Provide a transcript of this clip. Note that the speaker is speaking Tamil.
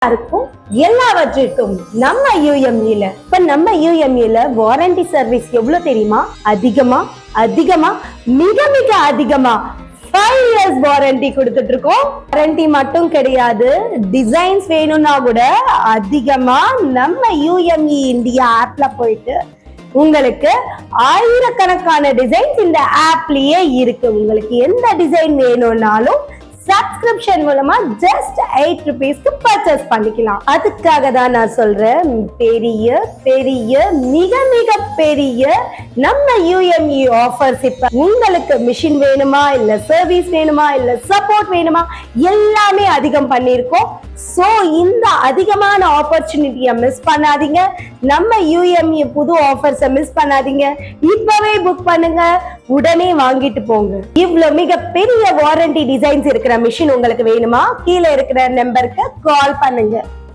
இருக்கும் எல்லாவற்றிற்கும் நம்ம யூஎம்இல இப்ப நம்ம யூஎம்இல வாரண்டி சர்வீஸ் எவ்வளவு தெரியுமா? அதிகமா மிக மிக அதிகமா 5 years வாரண்டி கொடுத்துட்டு இருக்கோம். வாரண்டி மட்டும் கிடையாது, டிசைன்ஸ் வேணும்னா கூட அதிகமா நம்ம யூஎம்இ இந்தியா ஆப்ல போயிட்டு உங்களுக்கு ஆயிரக்கணக்கான டிசைன்ஸ் இந்த ஆப்லயே இருக்கு. உங்களுக்கு எந்த டிசைன் வேணும்னாலும் சப்ஸ்கிரிப்ஷன் மூலமா just 8 rupeesக்கு பர்ச்சேஸ் பண்ணிக்கலாம். அதுக்காக தான் நான் சொல்றேன், பெரிய மிக மிக பெரிய நம்ம யூஎம்இ ஆஃபர்ஸ். இப்ப உங்களுக்கு மிஷின் வேணுமா, இல்ல சர்வீஸ் வேணுமா, இல்ல சப்போர்ட் வேணுமா, எல்லாமே அதிகம் பண்ணிருக்கோம். சோ இந்த அதிகமான ஆப்பர்ச்சுனிட்டியை மிஸ் பண்ணாதீங்க. நம்ம யூஎம்இ புது ஆஃபர்ஸை மிஸ் பண்ணாதீங்க. இப்பவே புக் பண்ணுங்க, உடனே வாங்கிட்டு போங்க. இவ்வளவு மிக பெரிய வாரண்டி டிசைன்ஸ் இருக்கிற மிஷின் உங்களுக்கு வேணுமா? கீழே இருக்கிற நம்பருக்கு கால் பண்ணுங்க.